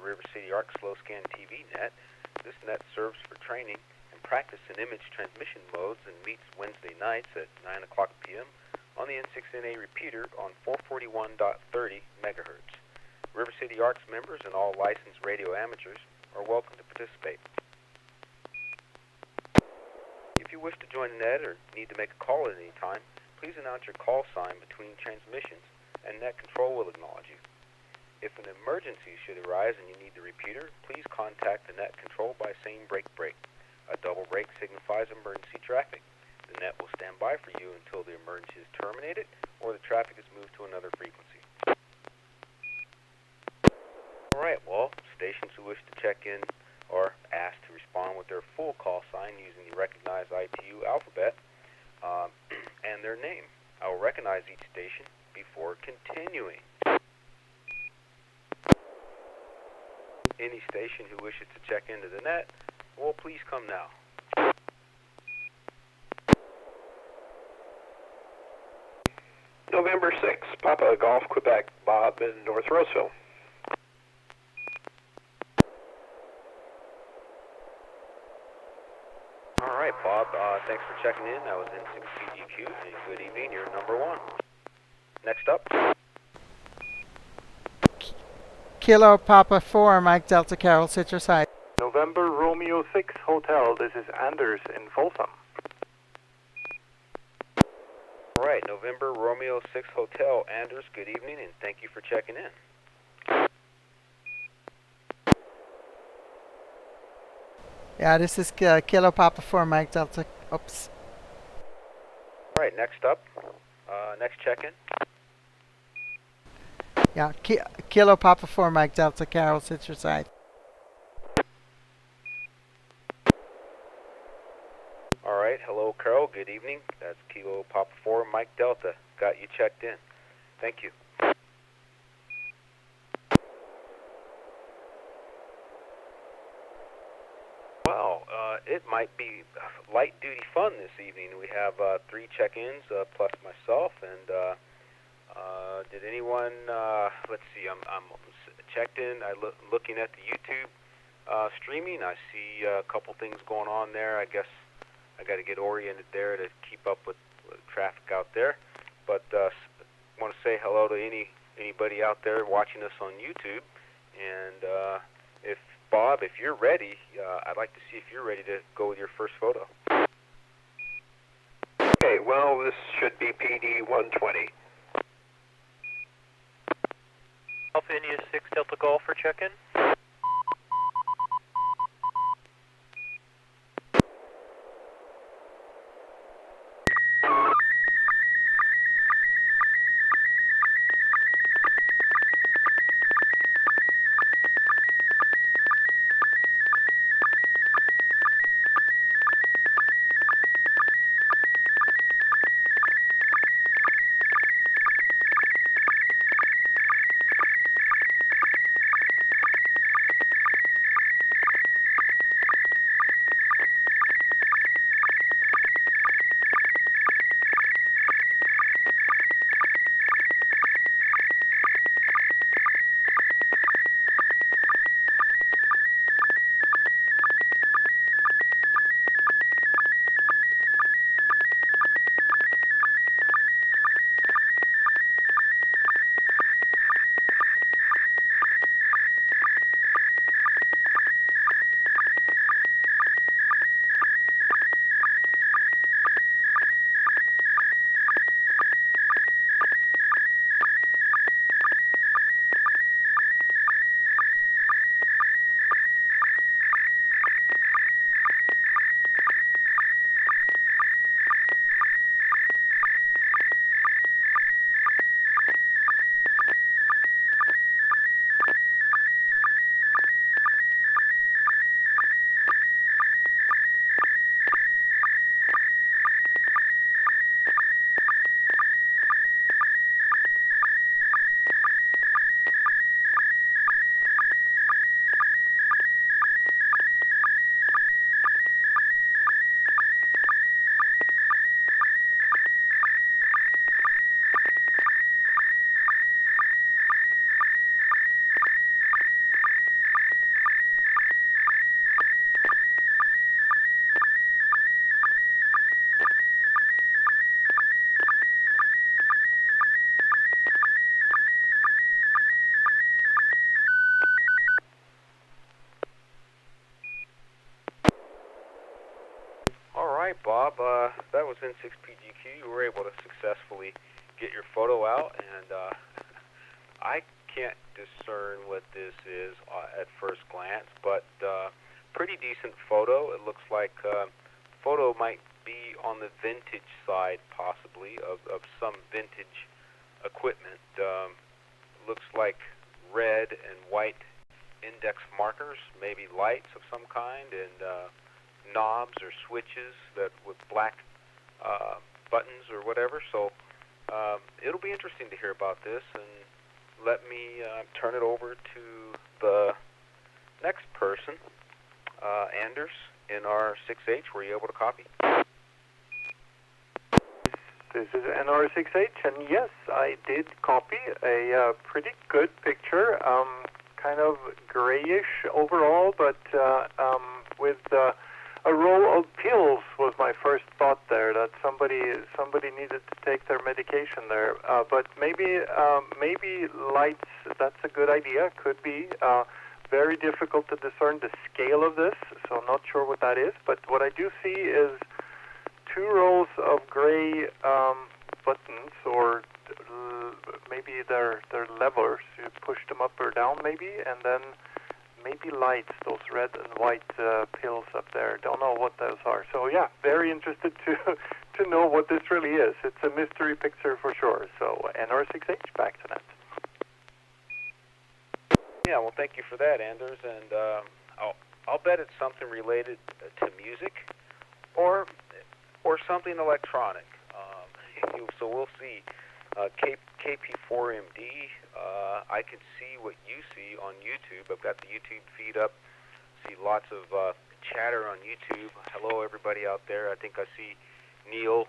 River City Arc Slow Scan TV Net. This net serves for training and practice in image transmission modes and meets Wednesday nights at 9 o'clock p.m. on the N6NA repeater on 441.30 megahertz. River City Arcs members and all licensed radio amateurs are welcome to participate. If you wish to join the net or need to make a call at any time, please announce your call sign between transmissions and net control will acknowledge you. If an emergency should arise and you need the repeater, please contact the net control by saying break break. A double break signifies emergency traffic. The net will stand by for you until the emergency is terminated or the traffic is moved to another frequency. Alright, well, stations who wish to check in are asked to respond with their full call sign using the recognized ITU alphabet and their name. I will recognize each station before continuing. Any station who wishes to check into the net, well, please come now. November 6, Papa Golf, Quebec, Bob in North Roseville. All right, Bob, thanks for checking in. That was N6PGQ, and good evening. You're number one. Next up. Kilo Papa 4, Mike Delta Carol, Citrus Heights. November Romeo 6 Hotel, this is Anders in Folsom. All right, November Romeo 6 Hotel, Anders, good evening, and thank you for checking in. Yeah, this is Kilo Papa 4, Mike Delta. Oops. All right, next up, next check-in. Yeah, Kilo Papa 4, Mike Delta Carol, Citrus Heights. All right, hello, Carol, good evening. That's Kilo Papa 4, Mike Delta. Got you checked in. Thank you. Well, it might be light-duty fun this evening. We have 3 check-ins plus myself, and did anyone? Let's see. I'm checked in. Looking at the YouTube streaming. I see a couple things going on there. I guess I got to get oriented there to keep up with traffic out there. But want to say hello to anybody out there watching us on YouTube. And if Bob, if you're ready, I'd like to see if you're ready to go with your first photo. Okay, well, this should be PD 120. Alpha India 6 Delta Golf for check-in. Bob. That was N6PGQ. You were able to successfully get your photo out, and I can't discern what this is at first glance, but pretty decent photo. It looks like photo might be on the vintage side, possibly, of some vintage equipment. Looks like red and white index markers, maybe lights of some kind, and knobs or switches that with black buttons or whatever. So it'll be interesting to hear about this, and let me turn it over to the next person, Anders, in our 6H. Were you able to copy? This is NR6H, and yes, I did copy a pretty good picture, kind of grayish overall, but with a row of pills was my first thought there, that somebody needed to take their medication there. But maybe lights, that's a good idea, could be. Very difficult to discern the scale of this, so I'm not sure what that is, but what I do see is 2 rows of gray buttons, or maybe they're levers. You push them up or down, maybe, and then maybe lights, those red and white pills up there. Don't know what those are. So yeah, very interested to know what this really is. It's a mystery picture for sure. So NR6H, back to net. Yeah, well, thank you for that, Anders, and I'll bet it's something related to music or something electronic. So we'll see. KP4MD, I can see what you see on YouTube. I've got the YouTube feed up. See lots of chatter on YouTube. Hello, everybody out there. I think I see Neil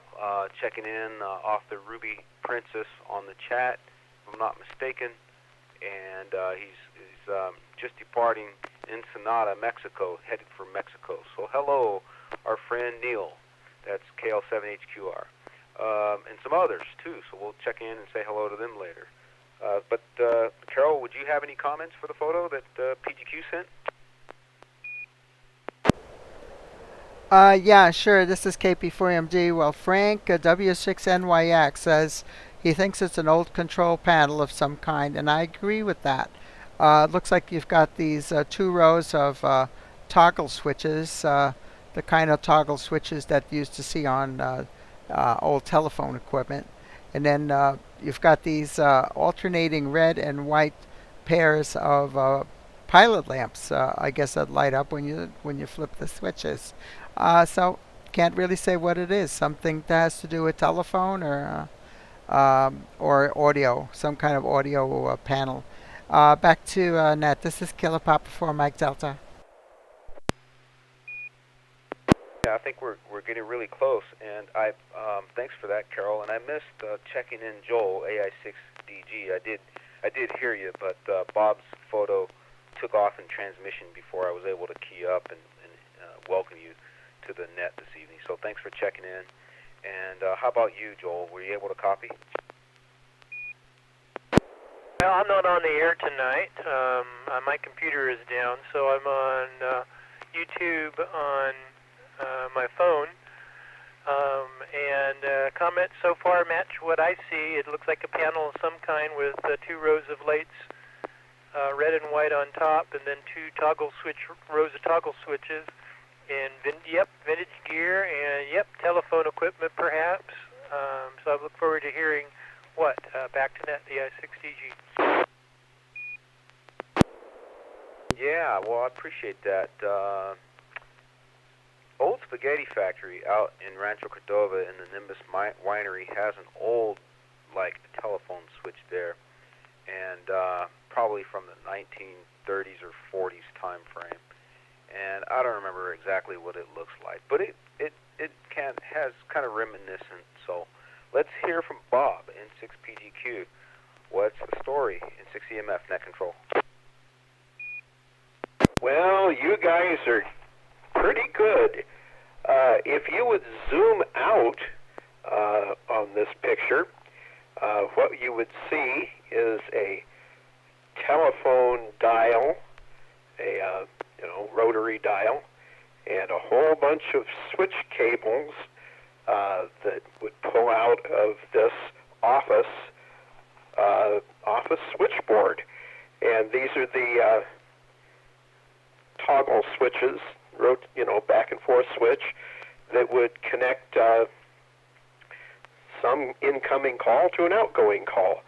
checking in off the Ruby Princess on the chat, if I'm not mistaken. And he's just departing Ensenada, Mexico, headed for Mexico. So hello, our friend Neil. That's KL7HQR. And some others, too, so we'll check in and say hello to them later. But, Carol, would you have any comments for the photo that PGQ sent? Yeah, sure. This is KP4MD. Well, Frank, W6NYX, says he thinks it's an old control panel of some kind, and I agree with that. It looks like you've got these 2 rows of toggle switches, the kind of toggle switches that you used to see on old telephone equipment. And then you've got these alternating red and white pairs of pilot lamps, I guess, that light up when you flip the switches. So can't really say what it is. Something that has to do with telephone or audio, some kind of audio panel. Back to net. This is Killer Papa 4 Mike Delta. Yeah, I think we're getting really close, and I thanks for that, Carol. And I missed checking in Joel AI6DG. I did hear you, but Bob's photo took off in transmission before I was able to key up and welcome you to the net this evening. So thanks for checking in. And how about you, Joel? Were you able to copy? Well, I'm not on the air tonight. My computer is down, so I'm on YouTube on my phone. And comments so far match what I see. It looks like a panel of some kind with 2 rows of lights, red and white on top, and then 2 rows of toggle switches. And vintage gear, and telephone equipment perhaps. So I look forward to hearing back to net, the I6DG. Yeah, well, I appreciate that. Old Spaghetti Factory out in Rancho Cordova in the Nimbus Winery has an old, telephone switch there, and probably from the 1930s or 40s time frame. And I don't remember exactly what it looks like, but it has kind of reminiscent. So let's hear from Bob, N6PGQ. What's the story in 6EMF Net Control? Well, you guys are pretty good. If you would zoom out on this picture, what you would see is a telephone dial, a rotary dial, and a whole bunch of switch cables that would pull out of this office switchboard. And these are the toggle switches, back and forth switch that would connect some incoming call to an outgoing call.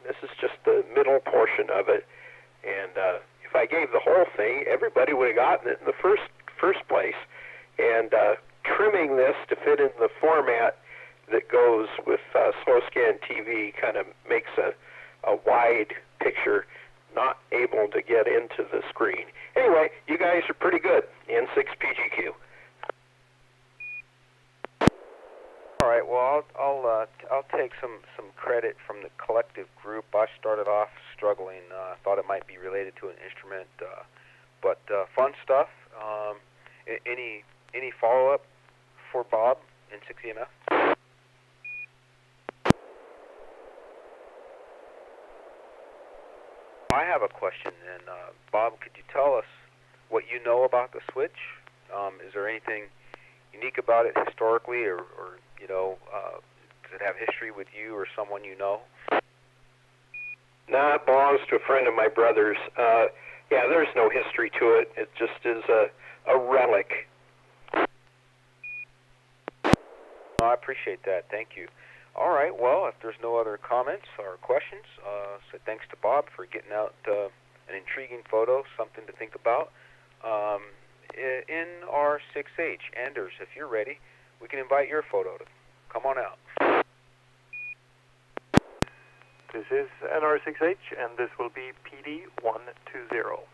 This is just the middle portion of it, and if I gave the whole thing, everybody would have gotten it in the first place. And trimming this to fit in the format that goes with slow scan TV kind of makes a wide picture not able to get into the screen. Anyway, you guys are pretty good. N6 PGQ. All right. Well, I'll take some credit from the collective group. I started off struggling. Thought it might be related to an instrument, but fun stuff. Any follow up for Bob in N6NA EMF? I have a question then. Bob, could you tell us what you know about the switch? Is there anything unique about it historically, or does it have history with you or someone you know? Nah, it belongs to a friend of my brother's. Yeah, there's no history to it. It just is a relic. I appreciate that. Thank you. All right. Well, if there's no other comments or questions, so thanks to Bob for getting out an intriguing photo, something to think about. NR6H, Anders, if you're ready, we can invite your photo to come on out. This is NR6H, and this will be PD120.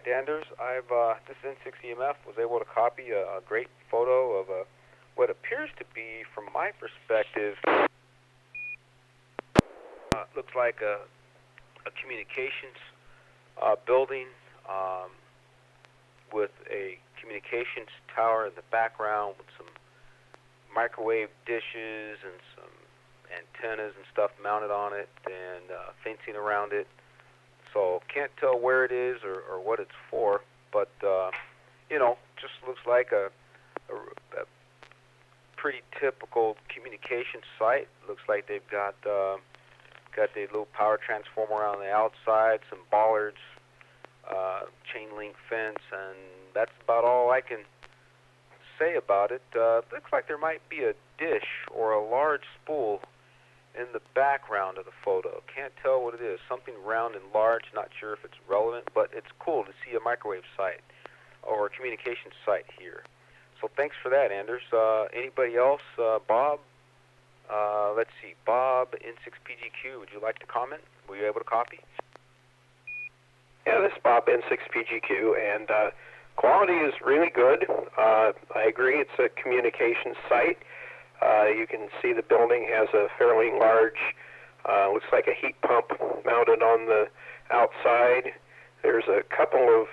Anders, this N6NA EMF was able to copy a great photo of what appears to be, from my perspective, looks like a communications building with a communications tower in the background with some microwave dishes and some antennas and stuff mounted on it, and fencing around it. So can't tell where it is or what it's for, but just looks like a pretty typical communication site. Looks like they've got the little power transformer on the outside, some bollards, chain link link fence, and that's about all I can say about it. Looks like there might be a dish or a large spool in the background of the photo. Can't tell what it is. Something round and large. Not sure if it's relevant, but it's cool to see a microwave site or a communication site here. So thanks for that, Anders. Anybody else? Bob? Let's see. Bob, N6PGQ, would you like to comment? Were you able to copy? Yeah, this is Bob, N6PGQ, and quality is really good. I agree, it's a communication site. You can see the building has a fairly large, looks like a heat pump mounted on the outside. There's a couple of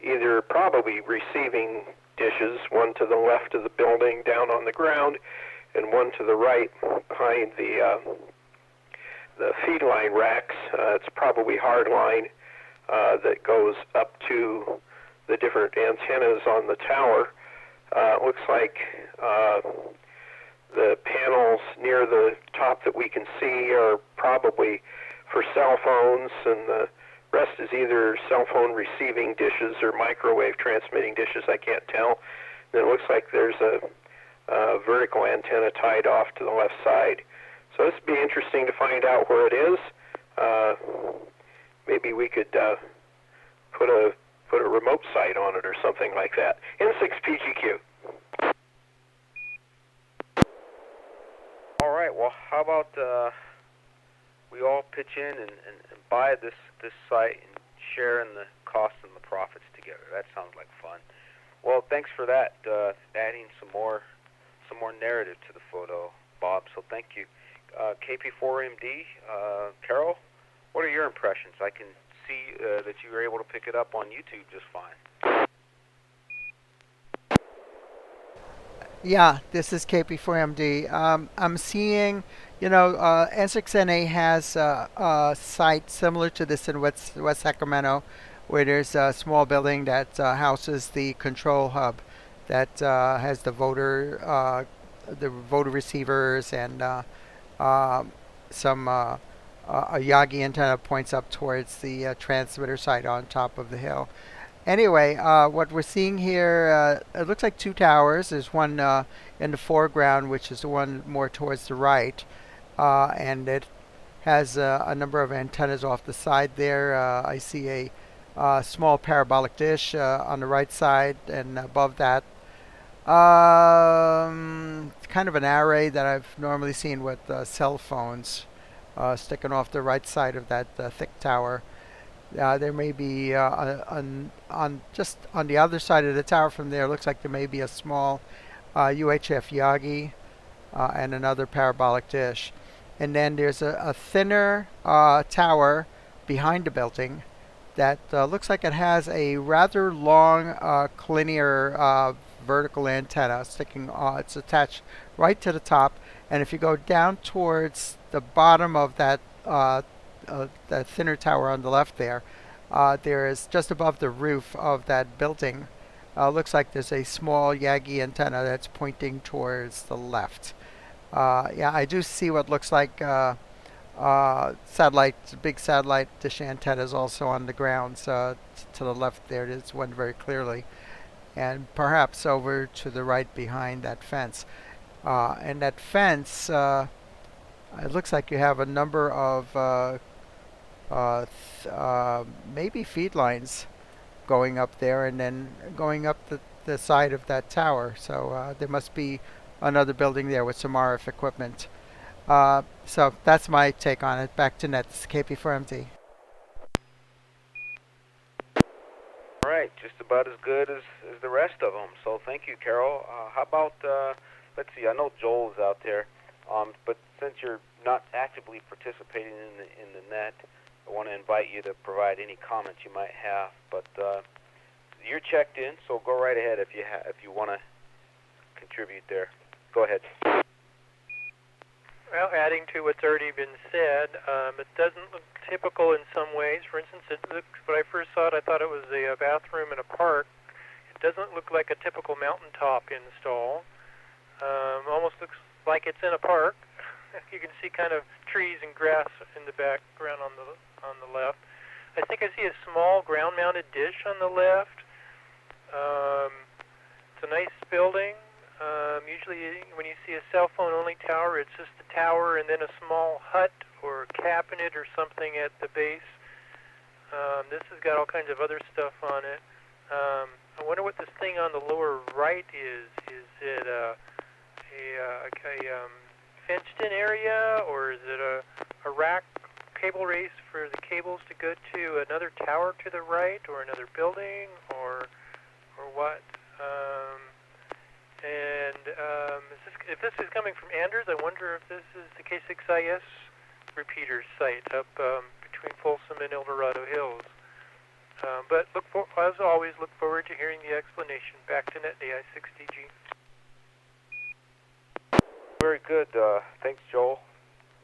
either probably receiving dishes, one to the left of the building down on the ground, and one to the right behind the feed line racks. It's probably hard line that goes up to the different antennas on the tower. Looks like the panels near the top that we can see are probably for cell phones, and the rest is either cell phone receiving dishes or microwave transmitting dishes. I can't tell. And it looks like there's a vertical antenna tied off to the left side. So this would be interesting to find out where it is. Maybe we could put a remote site on it or something like that. N6PGQ. All right. Well, how about we all pitch in and buy this site and share in the costs and the profits together? That sounds like fun. Well, thanks for that. Adding some more narrative to the photo, Bob. So thank you. KP4MD, Carol, what are your impressions? I can see that you were able to pick it up on YouTube just fine. Yeah, this is KP4MD. I'm seeing, N6NA has a site similar to this in West Sacramento, where there's a small building that houses the control hub that has the voter receivers and some a Yagi antenna points up towards the transmitter site on top of the hill. Anyway, what we're seeing here, it looks like two towers. There's one in the foreground, which is the one more towards the right, and it has a number of antennas off the side there. I see a small parabolic dish on the right side, and above that, kind of an array that I've normally seen with cell phones sticking off the right side of that thick tower. There may be just on the other side of the tower from there, looks like there may be a small UHF Yagi and another parabolic dish. And then there's a thinner tower behind the building that looks like it has a rather long linear vertical antenna sticking. It's attached right to the top, and if you go down towards the bottom of that the thinner tower on the left there is just above the roof of that building. Looks like there's a small Yagi antenna that's pointing towards the left. Yeah, I do see what looks like big satellite dish antennas also on the ground. So to the left there, there's one very clearly, and perhaps over to the right behind that fence. And that fence, it looks like you have a number of maybe feed lines going up there and then going up the side of that tower. So there must be another building there with some RF equipment. So that's my take on it. Back to Net. This is KP4MD. All right, just about as good as the rest of them. So thank you, Carol. How about, let's see, I know Joel's out there, but since you're not actively participating in the net, I want to invite you to provide any comments you might have. But you're checked in, so go right ahead if you want to contribute there. Go ahead. Well, adding to what's already been said, it doesn't look typical in some ways. For instance, when I first saw it, I thought it was a bathroom in a park. It doesn't look like a typical mountaintop install. Almost looks like it's in a park. You can see kind of trees and grass in the background on the left. I think I see a small ground-mounted dish on the left. It's a nice building. Usually when you see a cell phone only tower, it's just the tower and then a small hut or cabinet or something at the base. This has got all kinds of other stuff on it. I wonder what this thing on the lower right is. Is it a fenced-in area, or is it a rack cable race for the cables to go to another tower to the right, or another building, or what? If this is coming from Anders, I wonder if this is the K6IS repeater site up between Folsom and El Dorado Hills. But as always, look forward to hearing the explanation. Back to NetAI6DG. Very good. Thanks, Joel.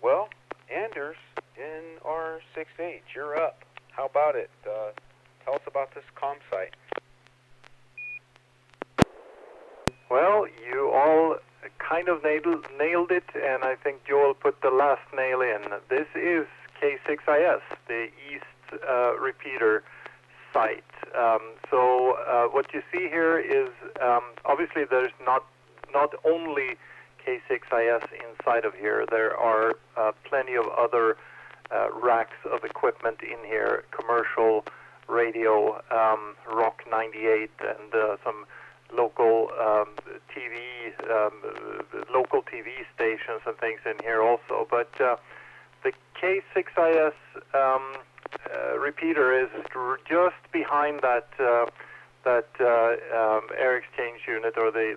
Well, Anders, N6NA, you're up. How about it? Tell us about this comm site. Well, you all kind of nailed it, and I think Joel put the last nail in. This is K6IS, the East repeater site. So what you see here is obviously there's not only K6IS inside of here. There are plenty of other racks of equipment in here, commercial radio, Rock 98, and some local TV stations and things in here also. But the K6IS repeater is just behind that air exchange unit, or the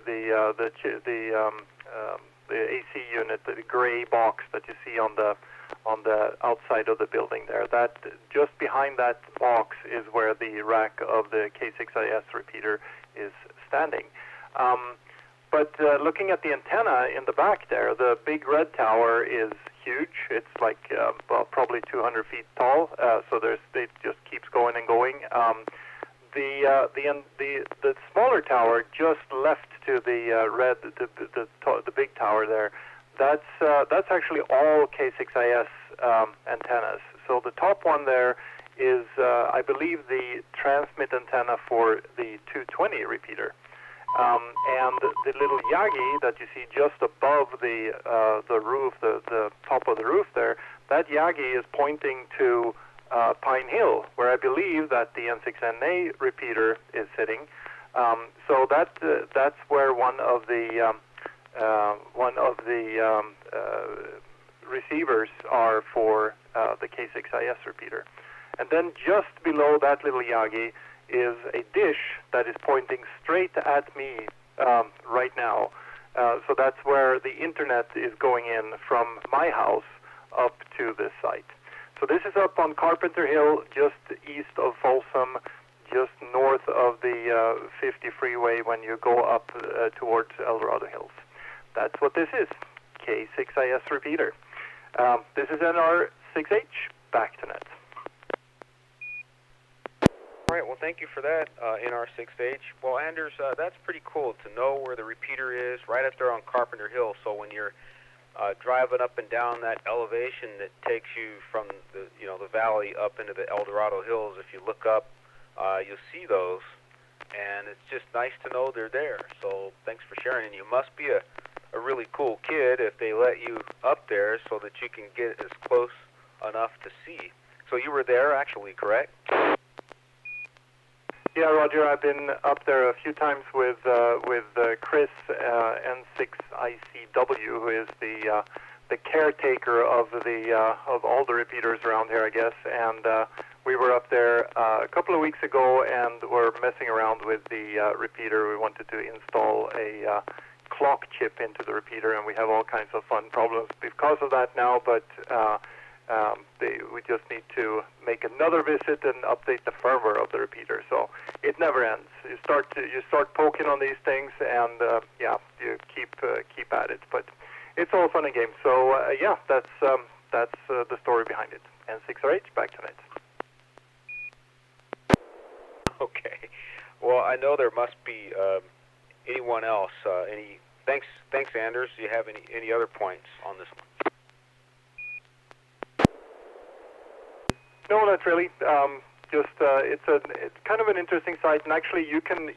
AC unit, the gray box that you see on the outside of the building there. That just behind that box is where the rack of the K6IS repeater is standing. But looking at the antenna in the back there, the big red tower is huge. It's like probably 200 feet tall. So it just keeps going and going. The smaller tower just left to the red, the big tower there. That's actually all K6IS antennas. So the top one there is, I believe, the transmit antenna for the 220 repeater. And the little Yagi that you see just above the roof, the top of the roof there, that Yagi is pointing to Pine Hill, where I believe that the N6NA repeater is sitting. So that's where one of the receivers are for the K6IS repeater. And then just below that little Yagi is a dish that is pointing straight at me right now. So that's where the internet is going in from my house up to this site. So this is up on Carpenter Hill, just east of Folsom, just north of the 50 freeway when you go up towards El Dorado Hills. That's what this is, K6IS repeater. This is NR6H, back to net. All right, well, thank you for that, NR6H. Well, Anders, that's pretty cool to know where the repeater is, right up there on Carpenter Hill. So when you're driving up and down that elevation that takes you from the valley up into the El Dorado Hills, if you look up, you'll see those, and it's just nice to know they're there. So thanks for sharing. And you must be a really cool kid if they let you up there so that you can get as close enough to see. So you were there, actually, correct? Yeah, Roger, I've been up there a few times with Chris, N6ICW, who is the caretaker of all the repeaters around here, I guess. And we were up there a couple of weeks ago and were messing around with the repeater. We wanted to install a clock chip into the repeater, and we have all kinds of fun problems because of that now. But we just need to make another visit and update the firmware of the repeater. So it never ends. You start poking on these things, and you keep at it. But it's all fun and games. So that's the story behind it. N6RH, back to net. Okay. Well, I know there must be anyone else. Thanks, Anders. Do you have any other points on this one? No, not really. just it's kind of an interesting site, and actually you can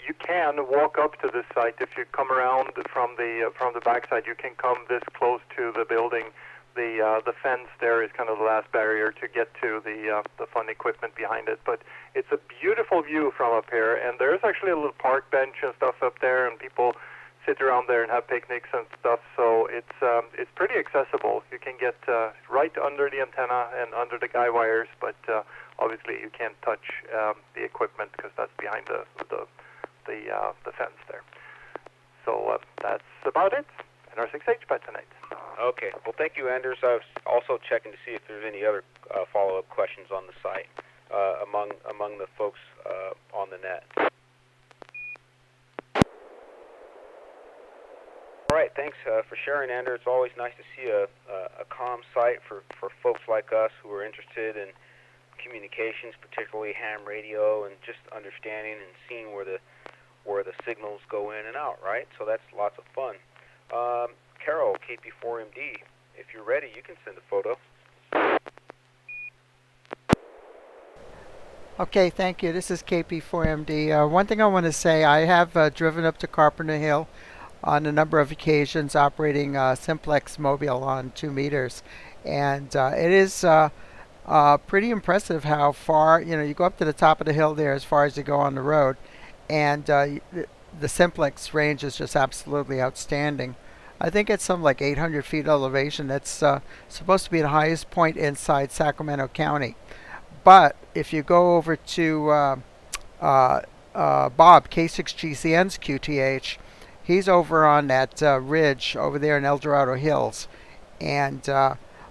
walk up to this site if you come around from the backside. You can come this close to the building. The fence there is kind of the last barrier to get to the fun equipment behind it. But it's a beautiful view from up here, and there's actually a little park bench and stuff up there, and people sit around there and have picnics and stuff. So it's pretty accessible. You can get right under the antenna and under the guy wires, but obviously you can't touch the equipment because that's behind the fence there. So that's about it. N6NA by tonight. Okay. Well, thank you, Anders. I was also checking to see if there's any other follow-up questions on the site among the folks on the net. All right. Thanks for sharing, Anders. It's always nice to see a comm site for folks like us who are interested in communications, particularly ham radio, and just understanding and seeing where the signals go in and out. Right. So that's lots of fun. Carol, KP4MD, if you're ready, you can send a photo. Okay, thank you. This is KP4MD. One thing I want to say, I have driven up to Carpenter Hill on a number of occasions operating simplex mobile on 2 meters. And it is pretty impressive how far, you go up to the top of the hill there as far as you go on the road. And the simplex range is just absolutely outstanding. I think it's some like 800 feet elevation. That's supposed to be the highest point inside Sacramento County. But if you go over to Bob, K6GCN's QTH, he's over on that ridge over there in El Dorado Hills. And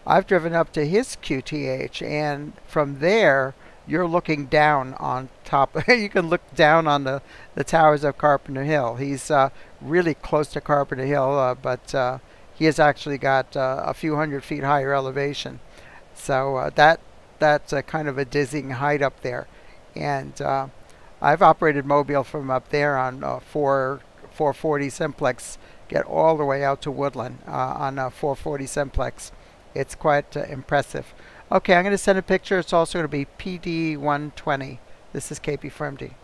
I've driven up to his QTH, and from there, you're looking down on top. You can look down on the towers of Carpenter Hill. He's really close to Carpenter Hill, but he has actually got a few hundred feet higher elevation. So that's a kind of a dizzying height up there. And I've operated mobile from up there on 440 simplex, get all the way out to Woodland on 440 simplex. It's quite impressive. Okay, I'm going to send a picture. It's also going to be PD120. This is KP4MD.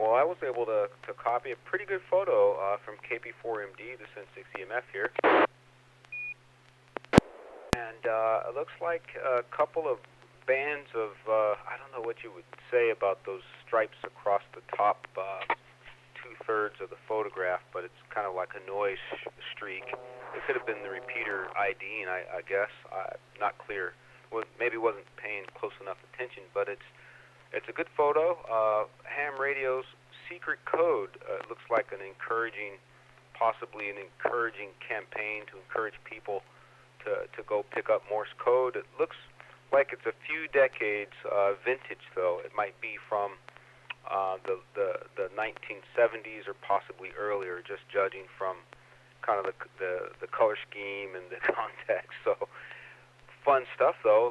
Well, I was able to copy a pretty good photo from KP4MD, this N6 EMF here. And it looks like a couple of bands of, I don't know what you would say about those stripes across the top two-thirds of the photograph, but it's kind of like a noise streak. It could have been the repeater IDing, I guess. Not clear. Well, maybe wasn't paying close enough attention, but it's a good photo. Ham radio's secret code. It looks like possibly an encouraging campaign to encourage people to go pick up Morse code. It looks like it's a few decades vintage, though. It might be from the 1970s or possibly earlier, just judging from kind of the color scheme and the context. So fun stuff, though.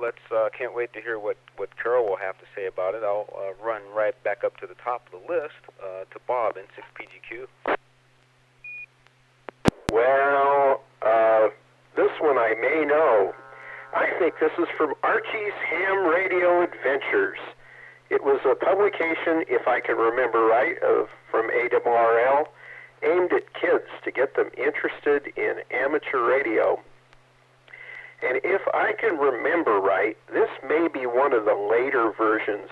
Can't wait to hear what Carol will have to say about it. I'll run right back up to the top of the list to Bob, N6PGQ. Well, this one I may know. I think this is from Archie's Ham Radio Adventures. It was a publication, if I can remember right, from AWRL, aimed at kids to get them interested in amateur radio. And if I can remember right, this may be one of the later versions,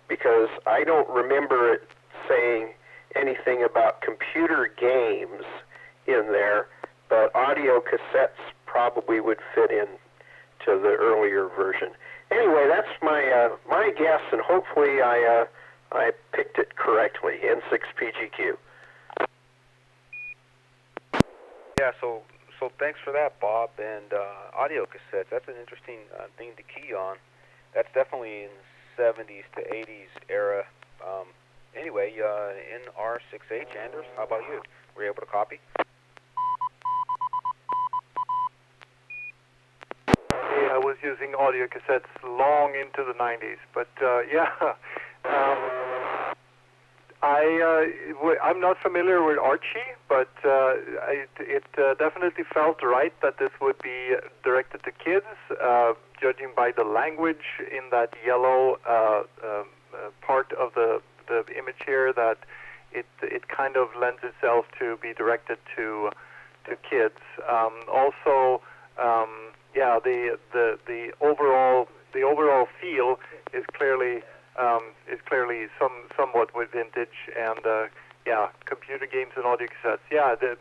because I don't remember it saying anything about computer games in there, but audio cassettes probably would fit in to the earlier version. Anyway, that's my guess, and hopefully I picked it correctly. N6PGQ. Yeah, so thanks for that, Bob. And audio cassettes, that's an interesting thing to key on. That's definitely in the 70s to 80s era. Anyway, NR6H, Anders, how about you? Were you able to copy? I was using audio cassettes long into the 90s, but yeah. I'm not familiar with Archie, but it definitely felt right that this would be directed to kids, judging by the language in that yellow part of the image here, that it kind of lends itself to be directed to kids. Also, yeah, the overall feel is clearly somewhat with vintage, and yeah, computer games and audio cassettes. Yeah, the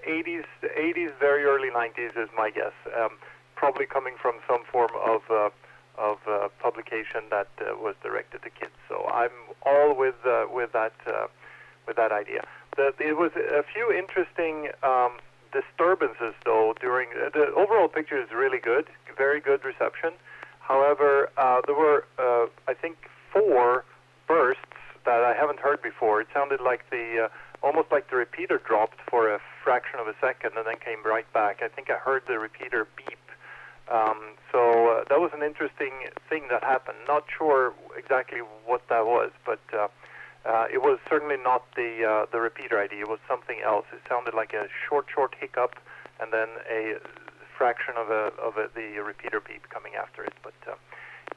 80s, very early 90s is my guess. Probably coming from some form of publication that was directed to kids. So I'm all with that idea. It was a few interesting disturbances, though. During the overall picture is really good, very good reception. However, there were I think 4 bursts that I haven't heard before. It sounded like almost like the repeater dropped for a fraction of a second and then came right back. I think I heard the repeater beep. So that was an interesting thing that happened. Not sure exactly what that was, but it was certainly not the repeater ID. It was something else. It sounded like a short hiccup and then a fraction of the repeater beep coming after it. But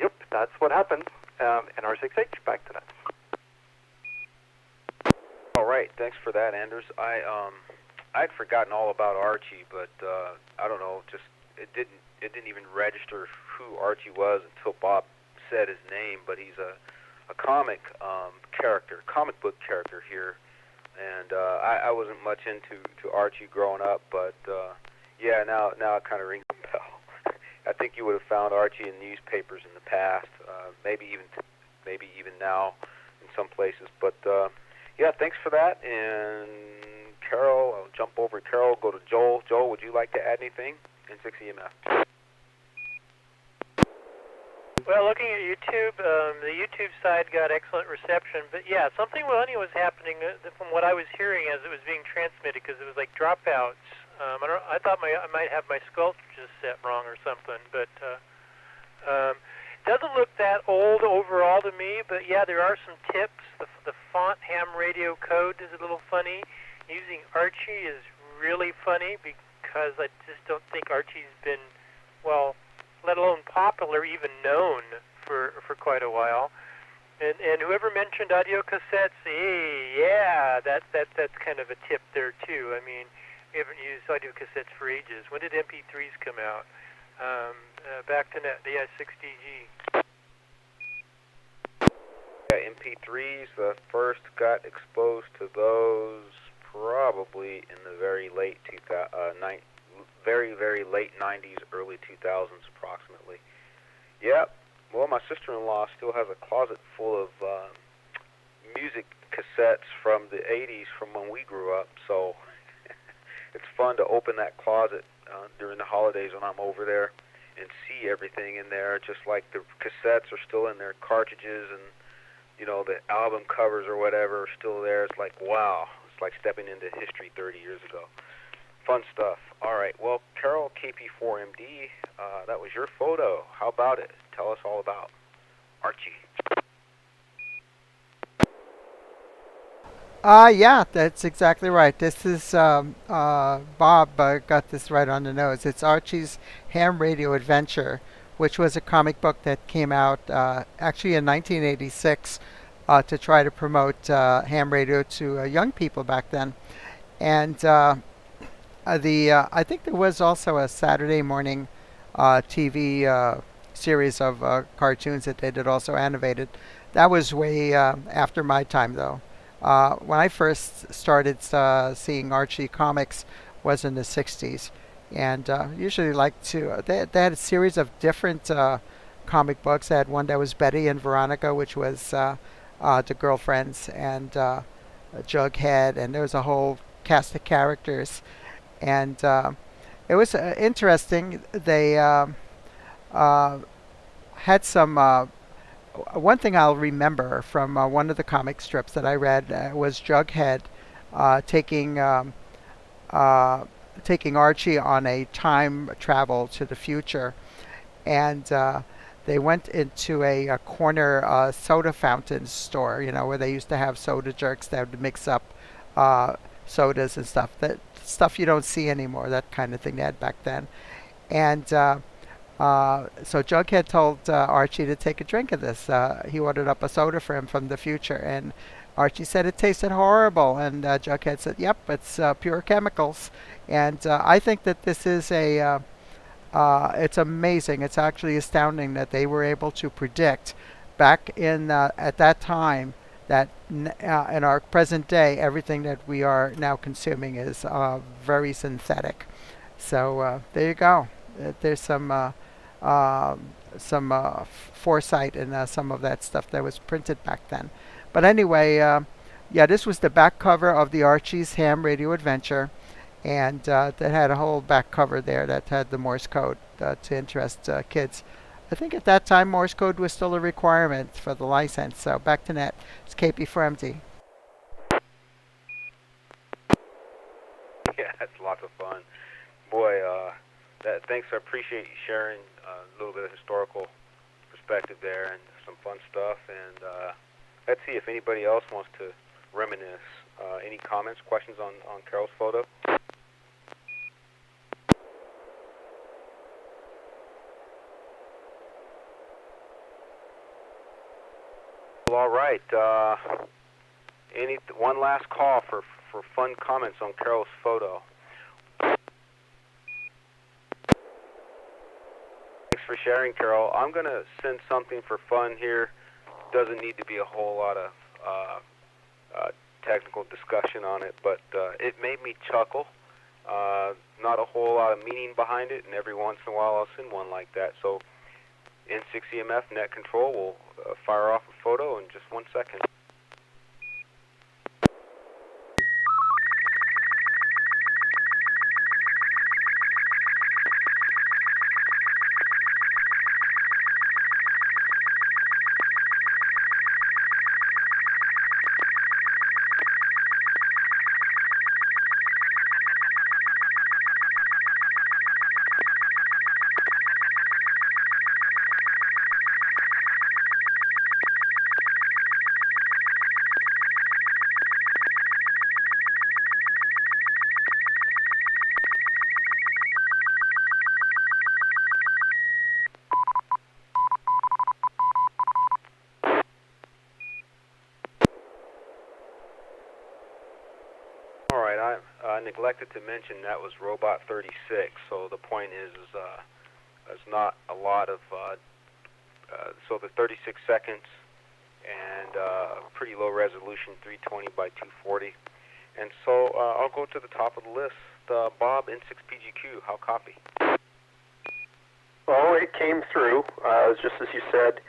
yep, that's what happened. NR6H, back to that. All right, thanks for that, Anders. I'd forgotten all about Archie, but I don't know, just it didn't even register who Archie was until Bob said his name. But he's a comic book character here, and I wasn't much into Archie growing up, but yeah, now it kind of rings a bell. I think you would have found Archie in newspapers in the past, maybe even now in some places. But yeah, thanks for that. And Carol, I'll jump over Carol, go to Joel. Joel, would you like to add anything? N6 EMF. Well, looking at YouTube, the YouTube side got excellent reception. But yeah, something funny was happening from what I was hearing as it was being transmitted, because it was like dropouts. I thought I might have my sculptures set wrong or something, but doesn't look that old overall to me. But yeah, there are some tips. The font ham radio code is a little funny. Using Archie is really funny, because I just don't think Archie's been, well, let alone popular, even known for quite a while. And whoever mentioned audio cassettes, hey, yeah, that's kind of a tip there too. I mean, we haven't used audio cassettes for ages. When did MP3s come out? Back to net, yeah, 60G. Yeah, MP3s first got exposed to those probably in the very late very late 90s, early 2000s, approximately. Yep. Well, my sister-in-law still has a closet full of music cassettes from the 80s, from when we grew up. So it's fun to open that closet during the holidays when I'm over there and see everything in there. Just like the cassettes are still in their cartridges, and the album covers or whatever are still there. It's like, wow. It's like stepping into history 30 years ago. Fun stuff. All right. Well, Carol, KP4MD, that was your photo. How about it? Tell us all about Archie. Yeah, that's exactly right. This is Bob got this right on the nose. It's Archie's Ham Radio Adventure, which was a comic book that came out actually in 1986 to try to promote ham radio to young people back then. And I think there was also a Saturday morning TV series of cartoons that they did also animated. That was way after my time, though. When I first started seeing Archie comics was in the 60s. And usually they had a series of different comic books. They had one that was Betty and Veronica, which was the girlfriends, and Jughead, and there was a whole cast of characters. And it was interesting. They had some. One thing I'll remember from one of the comic strips that I read was Jughead taking Archie on a time travel to the future, and they went into a corner soda fountain store, where they used to have soda jerks that would mix up sodas and stuff. That stuff you don't see anymore. That kind of thing they had back then, and so Jughead told Archie to take a drink of this. He ordered up a soda for him from the future, and Archie said it tasted horrible, and Jughead said, "Yep, it's pure chemicals." And I think that this is it's amazing. It's actually astounding that they were able to predict back in at that time that in our present day, everything that we are now consuming is very synthetic. So there you go. There's some foresight in some of that stuff that was printed back then. But anyway, yeah, this was the back cover of the Archie's Ham Radio Adventure, and that had a whole back cover there that had the Morse code to interest kids. I think at that time Morse code was still a requirement for the license. So back to net. It's KP4MD. Yeah, that's lots of fun. Boy, thanks. I appreciate you sharing a little bit of historical perspective there and some fun stuff. And let's see if anybody else wants to reminisce. Any comments, questions on Carol's photo? All right. One last call for fun comments on Carol's photo. Thanks for sharing, Carol. I'm going to send something for fun here. Doesn't need to be a whole lot of technical discussion on it, but it made me chuckle. Not a whole lot of meaning behind it, and every once in a while I'll send one like that. So N6NA Net Control will fire off a photo in just 1 second. neglected to mention that was Robot 36. So the point is there's not a lot of, so the 36 seconds and pretty low resolution, 320 by 240. And so I'll go to the top of the list. Bob, N6PGQ, how copy? Well, it came through, just as you said,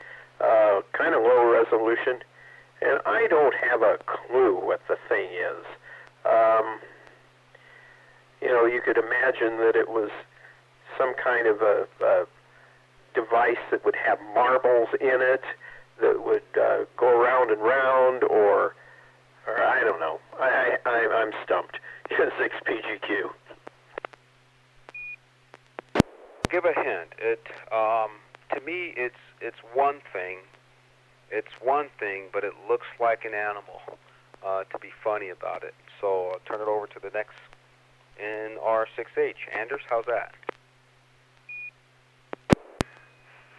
kind of low resolution, and I don't have a clue what the thing is. You could imagine that it was some kind of a device that would have marbles in it that would go round and round, or I don't know. I'm stumped. 6PGQ. Give a hint. To me, it's one thing. It's one thing, but it looks like an animal. To be funny about it, so I'll turn it over to the next NR6H. Anders, how's that?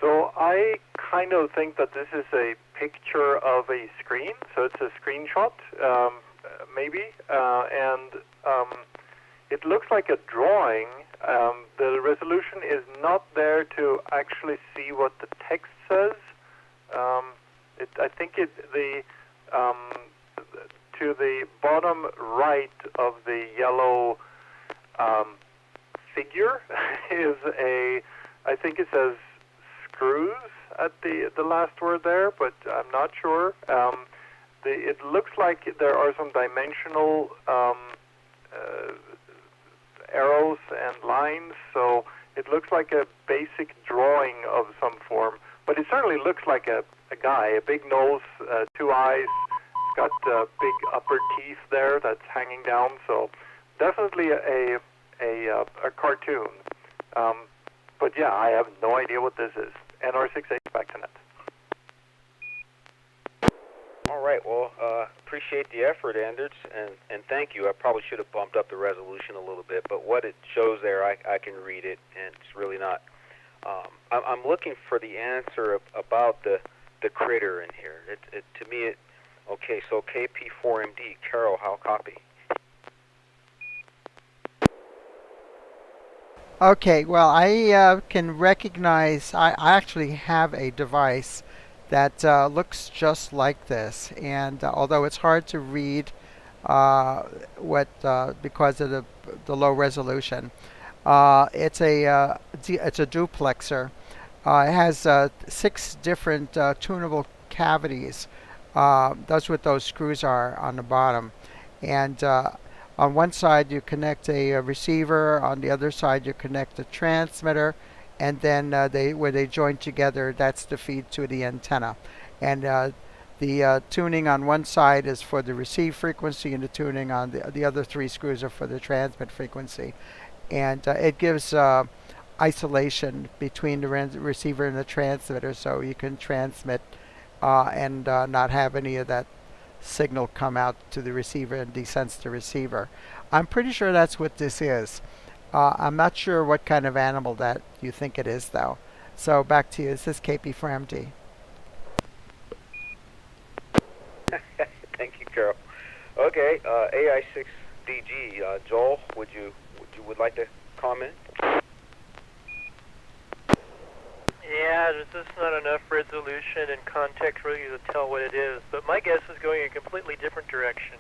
So I kind of think that this is a picture of a screen, so it's a screenshot, maybe, and it looks like a drawing. The resolution is not there to actually see what the text says. I think to the bottom right of the yellow figure is I think it says screws at the last word there, but I'm not sure. It looks like there are some dimensional arrows and lines, so it looks like a basic drawing of some form, but it certainly looks like a guy, a big nose, 2 eyes, it's got big upper teeth there that's hanging down, so definitely a cartoon. But yeah, I have no idea what this is. NR6H, back to net. All right, well, appreciate the effort, Anders, and thank you. I probably should have bumped up the resolution a little bit, but what it shows there, I can read it, and it's really not. I'm looking for the answer about the critter in here. To me, okay, so KP4MD, Carol, how copy? Okay, well, I can recognize, I actually have a device that looks just like this, and although it's hard to read because of the low resolution, it's a duplexer. It has 6 different tunable cavities. That's what those screws are on the bottom, and on one side you connect a receiver, on the other side you connect a transmitter, and then where they join together, that's the feed to the antenna. And the tuning on one side is for the receive frequency, and the tuning on the other 3 screws are for the transmit frequency. And it gives isolation between the receiver and the transmitter, so you can transmit and not have any of that signal come out to the receiver and desense the receiver. I'm pretty sure that's what this is. I'm not sure what kind of animal that you think it is, though. So back to you. Is this KP4MD? Thank you, Carol. Okay, AI6DG, Joel, would you like to comment? Yeah, there's just not enough resolution and context really to tell what it is. But my guess is going a completely different direction.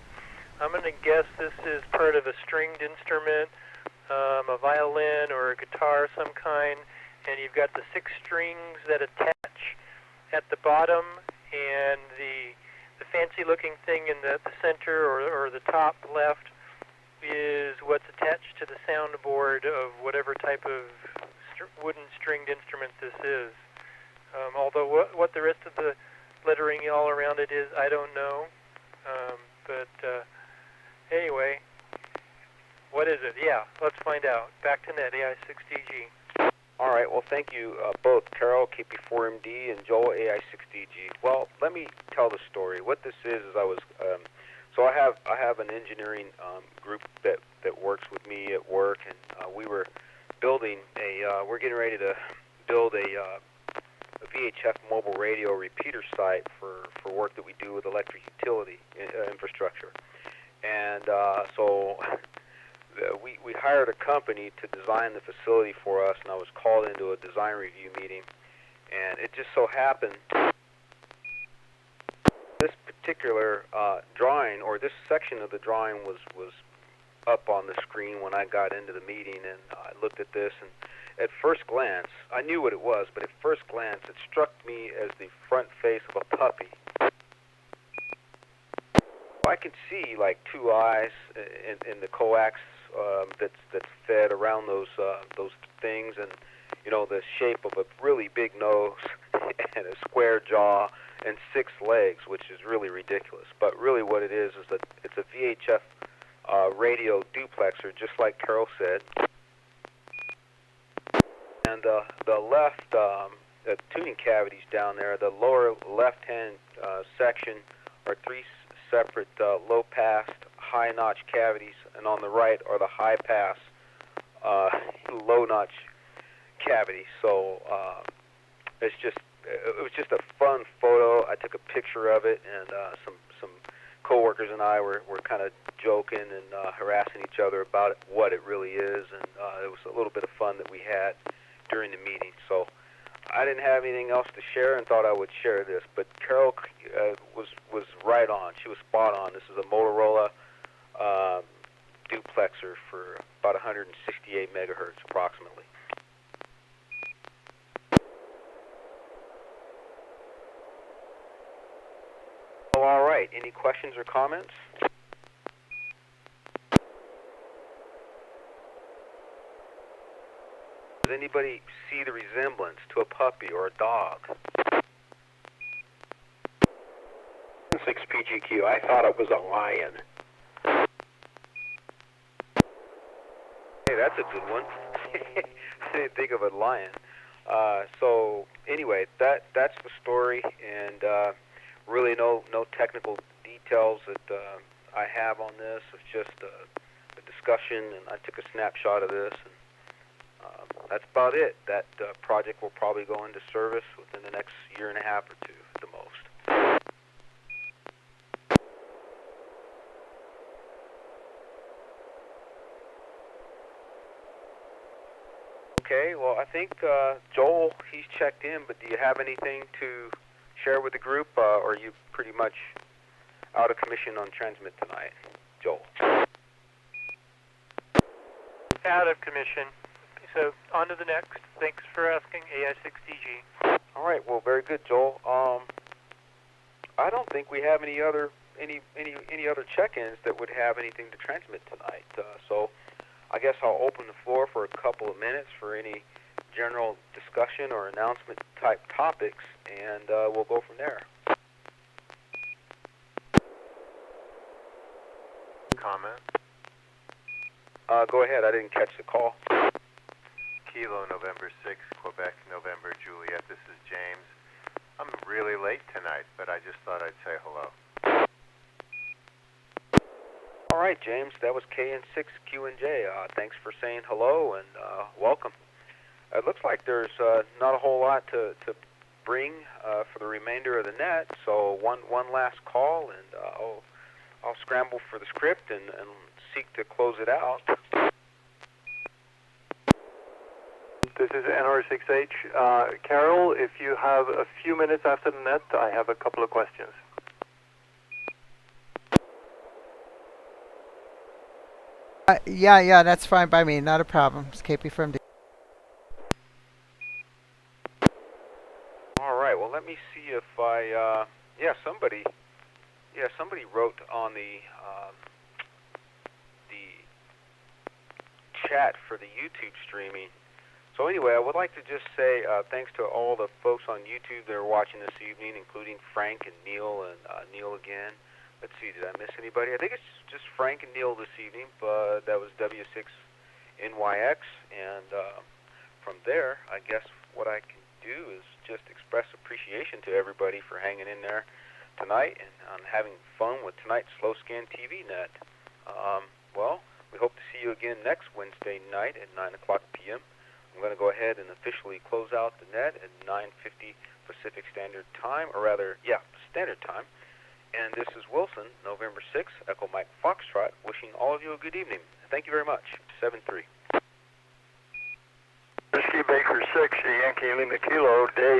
I'm going to guess this is part of a stringed instrument, a violin or a guitar of some kind, and you've got the 6 strings that attach at the bottom, and the fancy-looking thing in the center or the top left is what's attached to the soundboard of whatever type of wooden stringed instrument this is. Although what the rest of the lettering all around it is, I don't know. But anyway, what is it? Yeah, let's find out. Back to net, AI6DG. All right, well, thank you both, Carol, KP4MD, and Joel, AI6DG. Well, let me tell the story. What this is I was, so I have an engineering group that works with me at work, and we were building we're getting ready to build a VHF mobile radio repeater site for work that we do with electric utility infrastructure. And so hired a company to design the facility for us, and I was called into a design review meeting. And it just so happened this particular drawing, or this section of the drawing, was up on the screen when I got into the meeting, and I looked at this, and at first glance, I knew what it was, but at first glance, it struck me as the front face of a puppy. I could see like two eyes in the coax that's fed around those things, and the shape of a really big nose and a square jaw and 6 legs, which is really ridiculous. But really, what it is that it's a VHF radio duplexer, just like Carol said. And the left tuning cavities down there, the lower left-hand section are 3 separate low-pass, high-notch cavities, and on the right are the high-pass, low-notch cavities. So it was just a fun photo. I took a picture of it, and some coworkers and I were kind of joking and harassing each other about what it really is, and it was a little bit of fun that we had during the meeting. So I didn't have anything else to share and thought I would share this, but Carol was right on. She was spot on. This is a Motorola duplexer for about 168 megahertz approximately. Oh, all right. Any questions or comments? Does anybody see the resemblance to a puppy or a dog? N6PGQ, I thought it was a lion. Hey, that's a good one. I didn't think of a lion. So anyway, that's the story, and really no technical details that I have on this. It's just a discussion, and I took a snapshot of this, and that's about it. That project will probably go into service within the next year and a half or two at the most. Okay, well, I think Joel, he's checked in, but do you have anything to share with the group, or are you pretty much out of commission on transmit tonight, Joel? Out of commission. So on to the next. Thanks for asking, AI6DG. All right, well, very good, Joel. I don't think we have any other check-ins that would have anything to transmit tonight. So I guess I'll open the floor for a couple of minutes for any general discussion or announcement type topics, and we'll go from there. Comment? Go ahead. I didn't catch the call. Kilo, November 6, Quebec, November, Juliet. This is James. I'm really late tonight, but I just thought I'd say hello. All right, James. That was KN6QNJ. Thanks for saying hello and welcome. It looks like there's not a whole lot to bring for the remainder of the net, so one last call, and I'll scramble for the script and seek to close it out. This is NR6H. Carol, if you have a few minutes after the net, I have a couple of questions. Yeah, that's fine by me. Not a problem. It's KP from D. All right. Well, let me see if I. Somebody wrote on the chat for the YouTube streaming. So anyway, I would like to just say thanks to all the folks on YouTube that are watching this evening, including Frank and Neil, and Neil again. Let's see, did I miss anybody? I think it's just Frank and Neil this evening, but that was W6NYX, and from there, I guess what I can do is just express appreciation to everybody for hanging in there tonight and having fun with tonight's Slow Scan TV Net. Well, we hope to see you again next Wednesday night at 9 o'clock p.m. I'm going to go ahead and officially close out the net at 9:50 Pacific Standard Time, or rather, Standard Time. And this is Wilson, November 6th, Echo Mike Foxtrot, wishing all of you a good evening. Thank you very much. 73. Whiskey Baker 6, Yankee Lima Kilo, Dave.